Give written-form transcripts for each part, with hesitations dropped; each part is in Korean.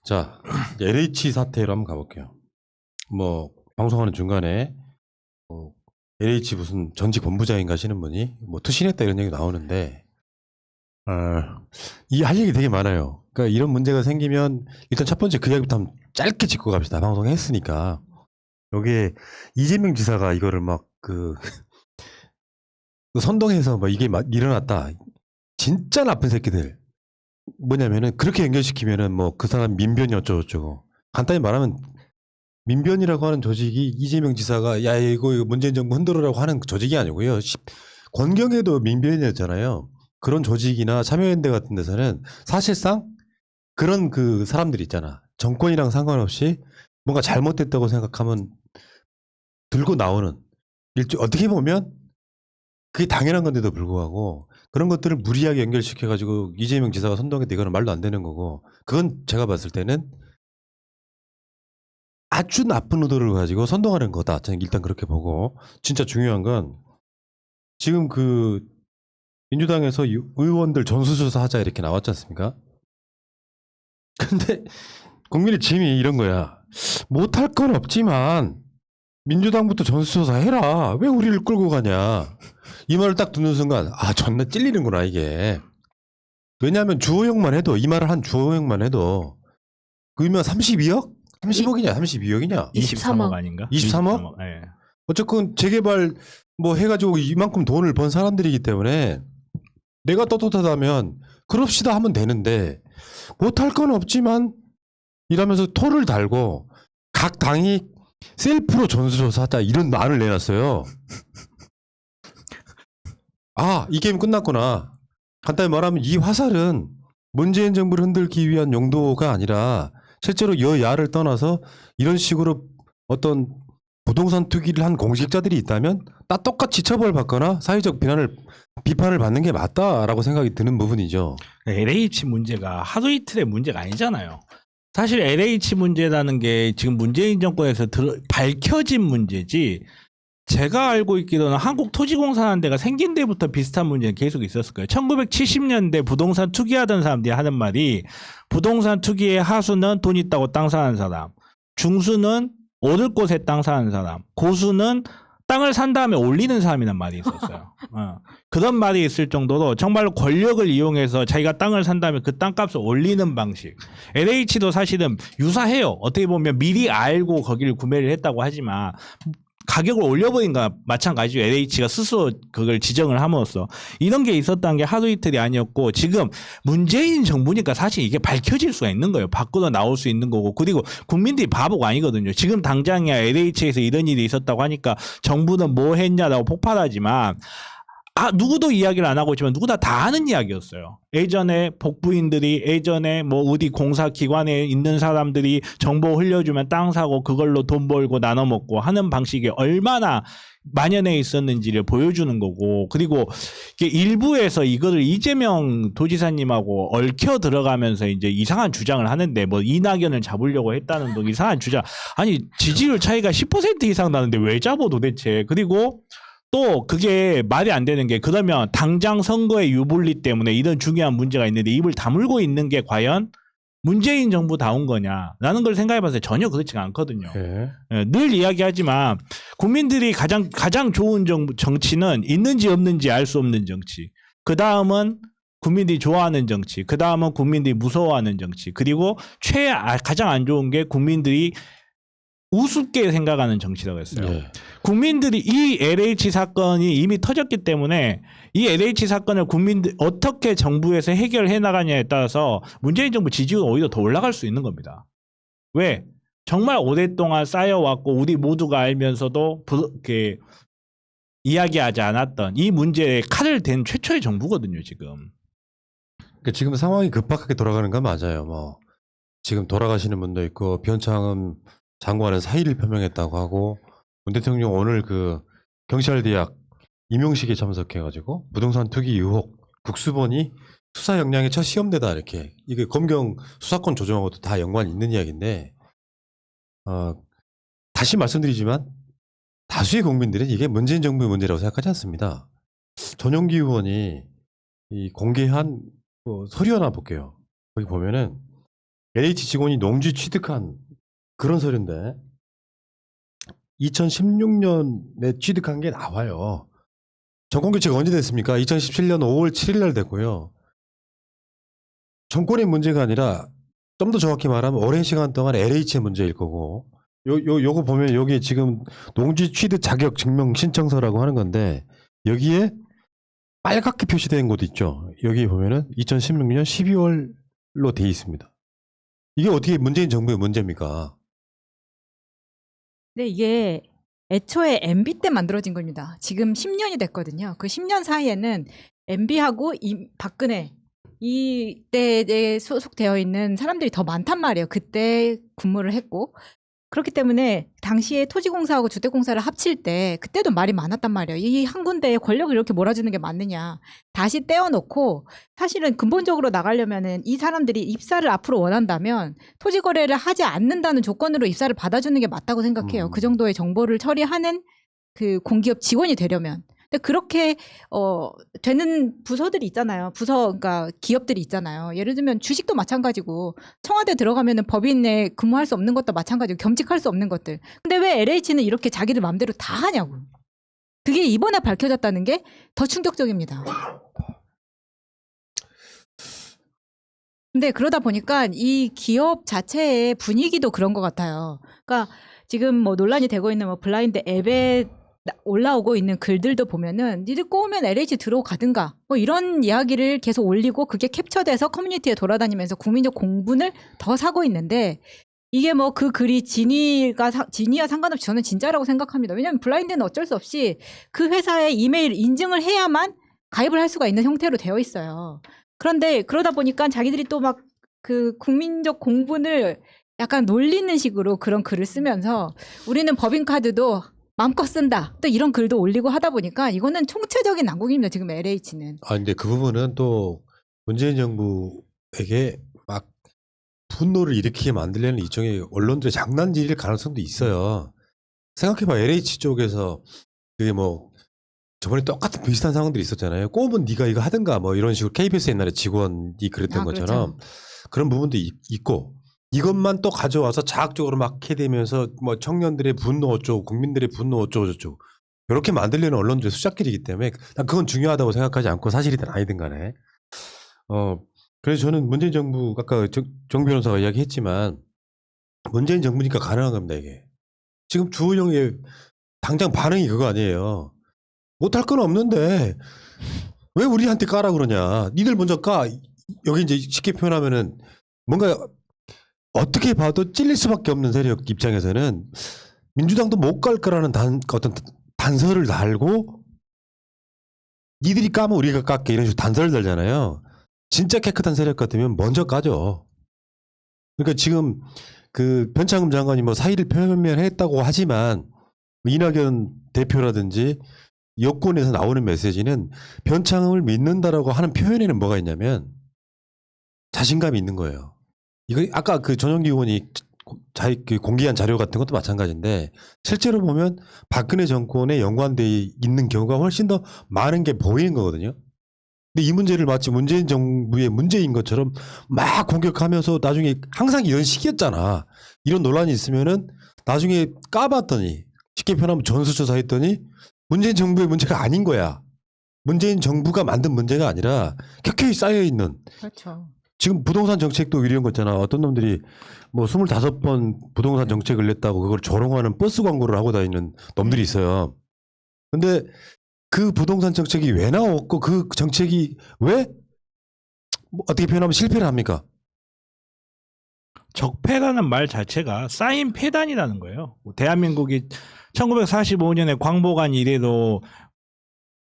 자, LH 사태로 한번 가볼게요. 뭐 방송하는 중간에 LH 무슨 전직 본부장인가 하시는 분이 뭐 투신했다 이런 얘기 나오는데 이 할 얘기 되게 많아요. 그러니까 이런 문제가 생기면 일단 첫 번째 그 이야기부터 한번 짧게 짚고 갑시다. 방송에 했으니까. 여기에 이재명 지사가 이거를 막 선동해서 뭐 이게 일어났다. 진짜 나쁜 새끼들. 뭐냐면은 그렇게 연결시키면은 뭐 그 사람 민변이 어쩌고저쩌고. 간단히 말하면 민변이라고 하는 조직이 이재명 지사가 야 이거 문재인 정부 흔들으라고 하는 조직이 아니고요. 권경에도 민변이었잖아요. 그런 조직이나 참여연대 같은 데서는 사실상 그런 그 사람들이 있잖아. 정권이랑 상관없이 뭔가 잘못됐다고 생각하면 들고 나오는 어떻게 보면 그게 당연한 건데도 불구하고 그런 것들을 무리하게 연결시켜가지고 이재명 지사가 선동했다 이거는 말도 안 되는 거고 그건 제가 봤을 때는 아주 나쁜 의도를 가지고 선동하는 거다. 저는 일단 그렇게 보고 진짜 중요한 건 지금 그 민주당에서 의원들 전수조사 하자 이렇게 나왔지 않습니까? 근데 국민의 짐이 이런 거야. 못할 건 없지만 민주당부터 전수조사 해라. 왜 우리를 끌고 가냐. 이 말을 딱 듣는 순간 존나 찔리는구나 이게. 왜냐하면 주호영만 해도 이 말을 한 주호영만 해도 그러면 32억? 30억이냐 32억이냐? 23억 아닌가? 23억? 네. 어쨌건 재개발 뭐 해가지고 이만큼 돈을 번 사람들이기 때문에 내가 떳떳하다면 그럽시다 하면 되는데 못할 건 없지만 이러면서 토를 달고 각 당이 셀프로 전수조사하자 이런 말을 내놨어요. 이 게임 끝났구나. 간단히 말하면 이 화살은 문재인 정부를 흔들기 위한 용도가 아니라 실제로 여야를 떠나서 이런 식으로 어떤 부동산 투기를 한 공직자들이 있다면 딱 똑같이 처벌받거나 사회적 비판을 받는 게 맞다라고 생각이 드는 부분이죠. LH 문제가 하루 이틀의 문제가 아니잖아요. 사실 LH 문제라는 게 지금 문재인 정권에서 밝혀진 문제지 제가 알고 있기로는 한국토지공사라는 데가 생긴 데부터 비슷한 문제는 계속 있었을 거예요. 1970년대 부동산 투기하던 사람들이 하는 말이 부동산 투기의 하수는 돈 있다고 땅 사는 사람, 중수는 오를 곳에 땅 사는 사람, 고수는 땅을 산 다음에 올리는 사람이란 말이 있었어요. 그런 말이 있을 정도로 정말로 권력을 이용해서 자기가 땅을 산 다음에 그 땅값을 올리는 방식. LH도 사실은 유사해요. 어떻게 보면 미리 알고 거기를 구매를 했다고 하지만 가격을 올려버린 거나 마찬가지로 LH가 스스로 그걸 지정을 함으로써 이런 게 있었다는 게 하루 이틀이 아니었고 지금 문재인 정부니까 사실 이게 밝혀질 수가 있는 거예요. 밖으로 나올 수 있는 거고 그리고 국민들이 바보가 아니거든요. 지금 당장이야 LH에서 이런 일이 있었다고 하니까 정부는 뭐 했냐라고 폭발하지만 누구도 이야기를 안 하고 있지만 누구나 다 아는 이야기였어요. 예전에 복부인들이 예전에 뭐 어디 공사기관에 있는 사람들이 정보 흘려주면 땅 사고 그걸로 돈 벌고 나눠 먹고 하는 방식이 얼마나 만연해 있었는지를 보여주는 거고 그리고 일부에서 이거를 이재명 도지사님하고 얽혀 들어가면서 이제 이상한 주장을 하는데 뭐 이낙연을 잡으려고 했다는 등 이상한 주장 아니 지지율 차이가 10% 이상 나는데 왜 잡어 도대체 그리고 또 그게 말이 안 되는 게 그러면 당장 선거의 유불리 때문에 이런 중요한 문제가 있는데 입을 다물고 있는 게 과연 문재인 정부다운 거냐라는 걸 생각해봤을 때 전혀 그렇지가 않거든요. 네. 늘 이야기하지만 국민들이 가장 좋은 정치는 있는지 없는지 알 수 없는 정치. 그 다음은 국민들이 좋아하는 정치. 그 다음은 국민들이 무서워하는 정치. 그리고 가장 안 좋은 게 국민들이 우습게 생각하는 정치라고 했어요. 네. 국민들이 이 LH 사건이 이미 터졌기 때문에 이 LH 사건을 국민들 어떻게 정부에서 해결해 나가냐에 따라서 문재인 정부 지지율이 오히려 더 올라갈 수 있는 겁니다. 왜? 정말 오랫동안 쌓여왔고 우리 모두가 알면서도 이야기하지 않았던 이 문제에 칼을 댄 최초의 정부거든요. 지금. 그러니까 지금 상황이 급박하게 돌아가는 건 맞아요. 뭐 지금 돌아가시는 분도 있고 변창흠 장관은 사의를 표명했다고 하고 문 대통령 오늘 그 경찰대학 임용식에 참석해가지고 부동산 투기 의혹 국수본이 수사 역량의 첫 시험대다 이렇게 이게 검경 수사권 조정하고도 다 연관이 있는 이야기인데 다시 말씀드리지만 다수의 국민들은 이게 문재인 정부의 문제라고 생각하지 않습니다. 전용기 의원이 이 공개한 서류 하나 볼게요. 거기 보면은 LH 직원이 농지 취득한 그런 서류인데 2016년에 취득한 게 나와요. 정권 교체가 언제 됐습니까? 2017년 5월 7일 날 됐고요. 정권의 문제가 아니라 좀 더 정확히 말하면 오랜 시간 동안 LH의 문제일 거고 요거 보면 여기 지금 농지 취득 자격 증명 신청서라고 하는 건데 여기에 빨갛게 표시된 곳 있죠. 여기 보면은 2016년 12월로 돼 있습니다. 이게 어떻게 문재인 정부의 문제입니까? 근데 이게 애초에 MB 때 만들어진 겁니다. 지금 10년이 됐거든요. 그 10년 사이에는 MB하고 박근혜 이때에 소속되어 있는 사람들이 더 많단 말이에요. 그때 근무를 했고. 그렇기 때문에 당시에 토지공사하고 주택공사를 합칠 때 그때도 말이 많았단 말이에요. 이 한 군데에 권력을 이렇게 몰아주는 게 맞느냐. 다시 떼어놓고 사실은 근본적으로 나가려면은 이 사람들이 입사를 앞으로 원한다면 토지 거래를 하지 않는다는 조건으로 입사를 받아주는 게 맞다고 생각해요. 그 정도의 정보를 처리하는 그 공기업 직원이 되려면. 근데 그렇게 되는 부서들이 있잖아요. 그러니까 기업들이 있잖아요. 예를 들면 주식도 마찬가지고 청와대 들어가면은 법인에 근무할 수 없는 것도 마찬가지고 겸직할 수 없는 것들. 근데 왜 LH는 이렇게 자기들 마음대로 다 하냐고. 그게 이번에 밝혀졌다는 게 더 충격적입니다. 근데 그러다 보니까 이 기업 자체의 분위기도 그런 것 같아요. 그러니까 지금 뭐 논란이 되고 있는 뭐 블라인드 앱에 올라오고 있는 글들도 보면은 니들 꼬우면 LH 들어가든가 뭐 이런 이야기를 계속 올리고 그게 캡처돼서 커뮤니티에 돌아다니면서 국민적 공분을 더 사고 있는데 이게 뭐 그 글이 진위와 상관없이 저는 진짜라고 생각합니다. 왜냐하면 블라인드는 어쩔 수 없이 그 회사의 이메일 인증을 해야만 가입을 할 수가 있는 형태로 되어 있어요. 그런데 그러다 보니까 자기들이 또 막 그 국민적 공분을 약간 놀리는 식으로 그런 글을 쓰면서 우리는 법인카드도 마음껏 쓴다. 또 이런 글도 올리고 하다 보니까 이거는 총체적인 난국입니다. 지금 LH는. 아, 근데 그 부분은 또 문재인 정부에게 막 분노를 일으키게 만들려는 일종의 언론들의 장난질일 가능성도 있어요. 생각해봐. LH 쪽에서 그게 뭐 저번에 똑같은 비슷한 상황들이 있었잖아요. 꼬우면 네가 이거 하든가 뭐 이런 식으로 KBS 옛날에 직원이 그랬던 것처럼 그렇죠. 그런 부분도 있고 이것만 또 가져와서 자학적으로 막 해대면서 뭐 청년들의 분노 어쩌고 국민들의 분노 어쩌고 저쩌고 이렇게 만들려는 언론들의 수작길이기 때문에 난 그건 중요하다고 생각하지 않고 사실이든 아니든 간에 그래서 저는 문재인 정부 아까 정 변호사가 이야기했지만 문재인 정부니까 가능한 겁니다. 이게 지금 주호영의 당장 반응이 그거 아니에요. 못할 건 없는데 왜 우리한테 까라 그러냐. 니들 먼저 까. 여기 이제 쉽게 표현하면은 뭔가 어떻게 봐도 찔릴 수밖에 없는 세력 입장에서는 민주당도 못 갈 거라는 어떤 단서를 달고 니들이 까면 우리가 깎게 이런 식으로 단서를 달잖아요. 진짜 깨끗한 세력 같으면 먼저 까죠. 그러니까 지금 그 변창흠 장관이 뭐 사의를 표명했다고 하지만 이낙연 대표라든지 여권에서 나오는 메시지는 변창흠을 믿는다라고 하는 표현에는 뭐가 있냐면 자신감이 있는 거예요. 이거 아까 그 전용기 의원이 공개한 자료 같은 것도 마찬가지인데 실제로 보면 박근혜 정권에 연관돼 있는 경우가 훨씬 더 많은 게 보이는 거거든요. 근데 이 문제를 마치 문재인 정부의 문제인 것처럼 막 공격하면서 나중에 항상 이런 식이었잖아. 이런 논란이 있으면은 나중에 까봤더니 쉽게 표현하면 전수조사했더니 문재인 정부의 문제가 아닌 거야. 문재인 정부가 만든 문제가 아니라 켜켜이 쌓여있는. 그렇죠. 지금 부동산 정책도 이런 거 있잖아. 어떤 놈들이 뭐 25번 부동산 정책을 냈다고 그걸 조롱하는 버스 광고를 하고 다니는 놈들이 있어요. 근데 그 부동산 정책이 왜 나왔고 그 정책이 왜 뭐 어떻게 표현하면 실패를 합니까? 적폐라는 말 자체가 쌓인 폐단이라는 거예요. 대한민국이 1945년에 광복한 이래로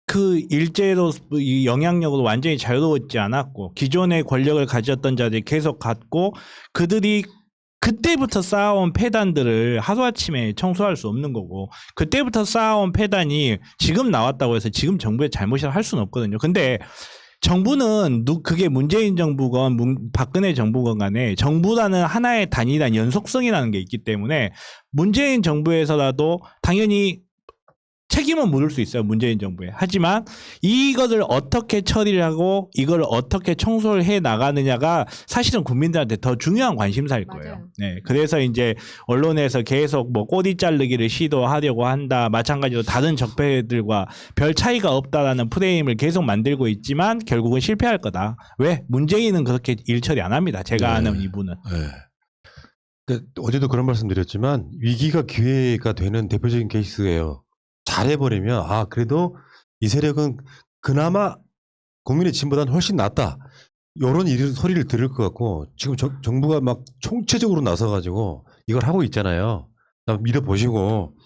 그 일제로 이 영향력으로 완전히 자유로웠지 않았고 기존의 권력을 가졌던 자들이 계속 갖고 그들이 그때부터 쌓아온 폐단들을 하루아침에 청소할 수 없는 거고 그때부터 쌓아온 폐단이 지금 나왔다고 해서 지금 정부의 잘못이라 할 수는 없거든요. 근데 정부는 그게 문재인 정부건 박근혜 정부건 간에 정부라는 하나의 단일한 연속성이라는 게 있기 때문에 문재인 정부에서라도 당연히 책임은 묻을 수 있어요. 문재인 정부에. 하지만 이것을 어떻게 처리를 하고 이걸 어떻게 청소를 해 나가느냐가 사실은 국민들한테 더 중요한 관심사일 거예요. 맞아요. 네. 그래서 이제 언론에서 계속 뭐 꼬리 자르기를 시도하려고 한다. 마찬가지로 다른 적폐들과 별 차이가 없다라는 프레임을 계속 만들고 있지만 결국은 실패할 거다. 왜? 문재인은 그렇게 일 처리 안 합니다. 제가 네. 아는 이분은. 네. 그러니까 어제도 그런 말씀드렸지만 위기가 기회가 되는 대표적인 케이스예요. 잘해버리면 그래도 이 세력은 그나마 국민의 진보다는 훨씬 낫다. 이런 소리를 들을 것 같고 지금 정부가 막 총체적으로 나서가지고 이걸 하고 있잖아요. 믿어보시고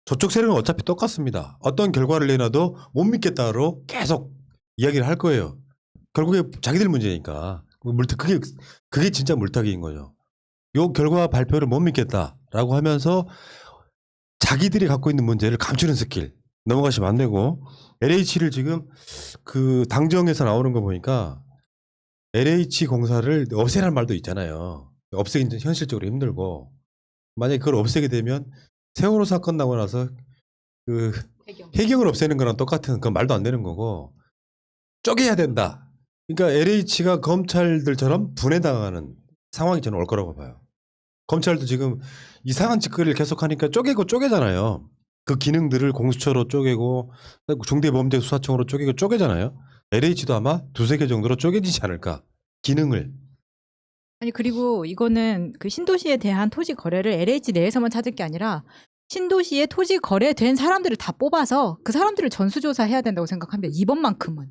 저쪽 세력은 어차피 똑같습니다. 어떤 결과를 내놔도 못 믿겠다로 계속 이야기를 할 거예요. 결국에 자기들 문제니까. 그게 진짜 물타기인 거죠. 요 결과 발표를 못 믿겠다라고 하면서 자기들이 갖고 있는 문제를 감추는 스킬 넘어가시면 안 되고 LH를 지금 그 당정에서 나오는 거 보니까 LH 공사를 없애라는 말도 있잖아요. 없애기는 현실적으로 힘들고 만약에 그걸 없애게 되면 세월호 사건 나고 나서 그 해경을 없애는 거랑 똑같은 그 말도 안 되는 거고 쪼개야 된다. 그러니까 LH가 검찰들처럼 분해당하는 상황이 저는 올 거라고 봐요. 검찰도 지금 이상한 짓거리를 계속하니까 쪼개잖아요. 그 기능들을 공수처로 쪼개고 중대범죄수사청으로 쪼개잖아요. LH도 아마 두세 개 정도로 쪼개지지 않을까. 기능을. 아니 그리고 이거는 그 신도시에 대한 토지 거래를 LH 내에서만 찾을 게 아니라 신도시에 토지 거래된 사람들을 다 뽑아서 그 사람들을 전수조사해야 된다고 생각합니다. 이번만큼은.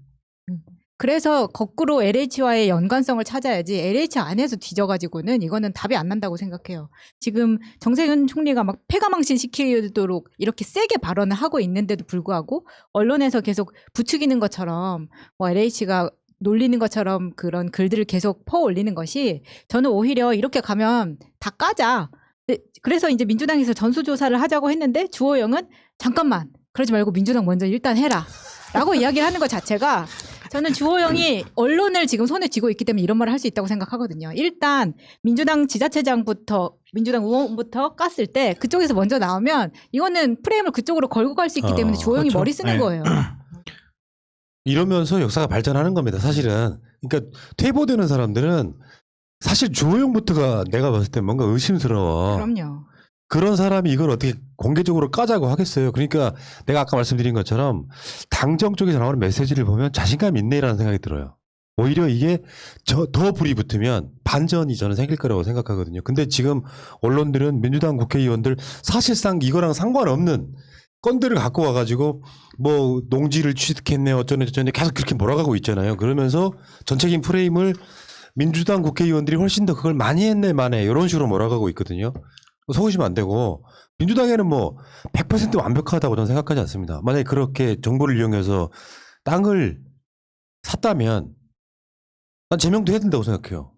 그래서 거꾸로 LH와의 연관성을 찾아야지 LH 안에서 뒤져가지고는 이거는 답이 안 난다고 생각해요. 지금 정세균 총리가 막 폐가망신 시키도록 이렇게 세게 발언을 하고 있는데도 불구하고 언론에서 계속 부추기는 것처럼 뭐 LH가 놀리는 것처럼 그런 글들을 계속 퍼올리는 것이 저는 오히려 이렇게 가면 다 까자. 그래서 이제 민주당에서 전수조사를 하자고 했는데 주호영은 잠깐만 그러지 말고 민주당 먼저 일단 해라 라고 이야기를 하는 것 자체가 저는 주호영이 언론을 지금 손에 쥐고 있기 때문에 이런 말을 할 수 있다고 생각하거든요. 일단 민주당 지자체장부터 민주당 의원부터 깠을 때 그쪽에서 먼저 나오면 이거는 프레임을 그쪽으로 걸고 갈 수 있기 때문에 주호영이 그렇죠. 머리 쓰는 네. 거예요. 이러면서 역사가 발전하는 겁니다. 사실은. 그러니까 퇴보되는 사람들은 사실 주호영부터가 내가 봤을 때 뭔가 의심스러워. 그럼요. 그런 사람이 이걸 어떻게 공개적으로 까자고 하겠어요. 그러니까 내가 아까 말씀드린 것처럼 당정 쪽에서 나오는 메시지를 보면 자신감 있네라는 생각이 들어요. 오히려 이게 더 불이 붙으면 반전이 저는 생길 거라고 생각하거든요. 근데 지금 언론들은 민주당 국회의원들 사실상 이거랑 상관없는 건들을 갖고 와가지고 뭐 농지를 취득했네 어쩌네 저쩌네 계속 그렇게 몰아가고 있잖아요. 그러면서 전체적인 프레임을 민주당 국회의원들이 훨씬 더 그걸 많이 했네 만에 이런 식으로 몰아가고 있거든요. 속으시면 안 되고 민주당에는 뭐 100% 완벽하다고 저는 생각하지 않습니다. 만약에 그렇게 정보를 이용해서 땅을 샀다면 난 제명도 해야 된다고 생각해요.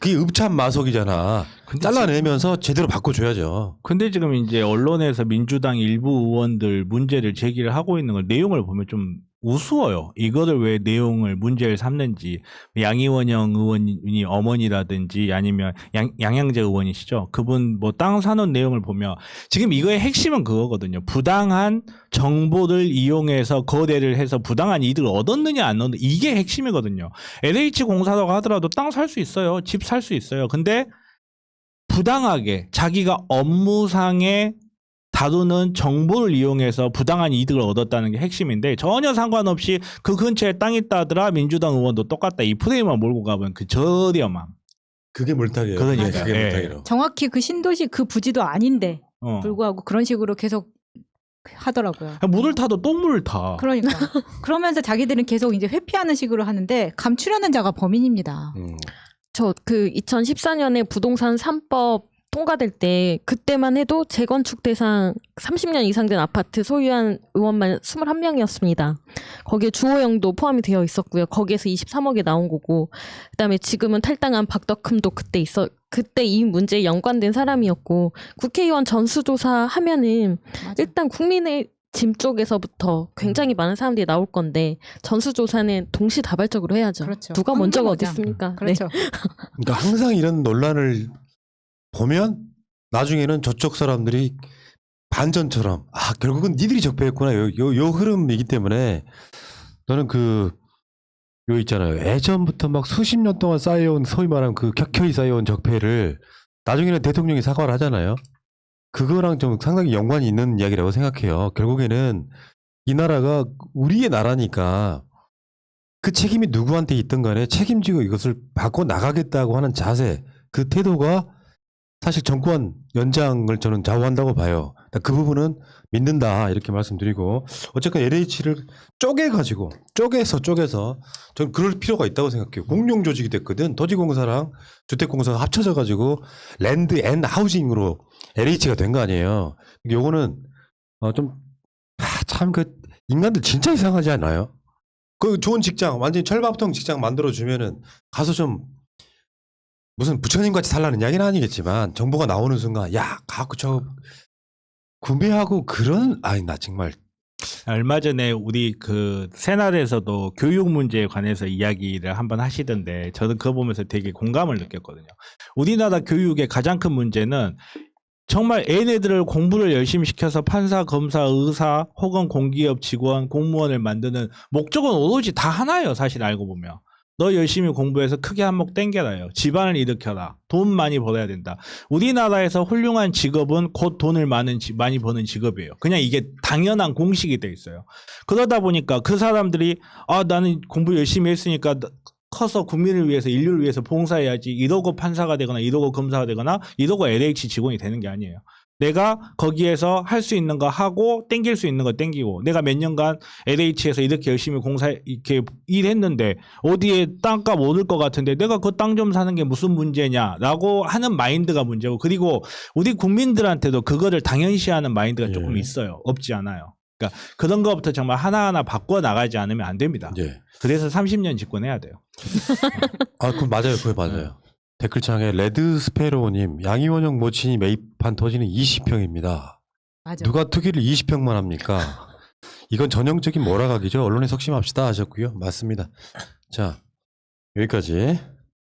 그게 읍참 마속이잖아. 잘라내면서 제대로 바꿔줘야죠. 근데 지금 이제 언론에서 민주당 일부 의원들 문제를 제기를 하고 있는 걸 내용을 보면 좀 우스워요. 이거를 왜 내용을 문제를 삼는지. 양이원영 의원이 어머니라든지 아니면 양양재 의원이시죠. 그분 뭐 땅 사놓은 내용을 보면 지금 이거의 핵심은 그거거든요. 부당한 정보를 이용해서 거래를 해서 부당한 이득을 얻었느냐 안 얻느냐 이게 핵심이거든요. LH 공사라고 하더라도 땅 살 수 있어요. 집 살 수 있어요. 근데 부당하게 자기가 업무상에 다루는 정보를 이용해서 부당한 이득을 얻었다는 게 핵심인데 전혀 상관없이 그 근처에 땅 있다더라 민주당 의원도 똑같다 이 프레임만 몰고 가면 그 저렴함. 그게 물타기예요. 그러니까, 그게 예. 물타기로. 정확히 그 신도시 그 부지도 아닌데 불구하고 그런 식으로 계속 하더라고요. 물을 타도 또 물을 타. 그러니까 그러면서 자기들은 계속 이제 회피하는 식으로 하는데 감추려는 자가 범인입니다. 저 그 2014년에 부동산 3법 통과될 때 그때만 해도 재건축 대상 30년 이상 된 아파트 소유한 의원만 21명이었습니다. 거기에 주호영도 포함이 되어 있었고요. 거기에서 23억이 나온 거고 그다음에 지금은 탈당한 박덕흠도 그때 이 문제에 연관된 사람이었고 국회의원 전수조사 하면은 맞아. 일단 국민의 짐 쪽에서부터 굉장히 많은 사람들이 나올 건데 전수조사는 동시다발적으로 해야죠. 그렇죠. 누가 먼저가 어디 황금어장. 있습니까? 그렇죠. 그러니까 항상 이런 논란을 보면 나중에는 저쪽 사람들이 반전처럼 결국은 니들이 적폐였구나 요 흐름이기 때문에 저는 요 있잖아요. 예전부터 막 수십 년 동안 쌓여온 소위 말하면 그 켜켜이 쌓여온 적폐를 나중에는 대통령이 사과를 하잖아요. 그거랑 좀 상당히 연관이 있는 이야기라고 생각해요. 결국에는 이 나라가 우리의 나라니까 그 책임이 누구한테 있든 간에 책임지고 이것을 바꿔 나가겠다고 하는 자세, 그 태도가 사실 정권 연장을 저는 좌우한다고 봐요. 그 부분은 믿는다 이렇게 말씀드리고 어쨌든 LH를 쪼개서 저는 그럴 필요가 있다고 생각해요. 공룡 조직이 됐거든. 토지공사랑 주택공사가 합쳐져 가지고 랜드 앤 하우징으로 LH가 된 거 아니에요. 요거는 참 인간들 진짜 이상하지 않아요? 그 좋은 직장 완전히 철밥통 직장 만들어 주면은 가서 좀 무슨 부처님 같이 살라는 이야기는 아니겠지만 정보가 나오는 순간 갖고 저 구매하고 나 정말 얼마 전에 우리 그 새날에서도 교육 문제에 관해서 이야기를 한번 하시던데 저는 그거 보면서 되게 공감을 느꼈거든요. 우리나라 교육의 가장 큰 문제는 정말 얘네들을 공부를 열심히 시켜서 판사, 검사, 의사 혹은 공기업 직원, 공무원을 만드는 목적은 오로지 다 하나예요. 사실 알고 보면. 너 열심히 공부해서 크게 한몫 땡겨라요. 집안을 일으켜라. 돈 많이 벌어야 된다. 우리나라에서 훌륭한 직업은 곧 돈을 많이 버는 직업이에요. 그냥 이게 당연한 공식이 돼 있어요. 그러다 보니까 그 사람들이 나는 공부 열심히 했으니까 커서 국민을 위해서 인류를 위해서 봉사해야지 이러고 판사가 되거나 이러고 검사가 되거나 이러고 LH 직원이 되는 게 아니에요. 내가 거기에서 할 수 있는 거 하고 땡길 수 있는 거 땡기고 내가 몇 년간 LH에서 이렇게 열심히 이렇게 일했는데 어디에 땅값 오를 것 같은데 내가 그 땅 좀 사는 게 무슨 문제냐라고 하는 마인드가 문제고 그리고 우리 국민들한테도 그거를 당연시하는 마인드가 조금 있어요. 없지 않아요. 그러니까 그런 것부터 정말 하나하나 바꿔 나가지 않으면 안 됩니다. 그래서 30년 집권해야 돼요. 그건 맞아요. 그게 맞아요. 댓글창에 레드스페로우님 양이원형 모친이 매입한 토지는 20평입니다. 맞아. 누가 투기를 20평만 합니까? 이건 전형적인 몰아가기죠. 언론에 석심합시다 하셨고요. 맞습니다. 자 여기까지.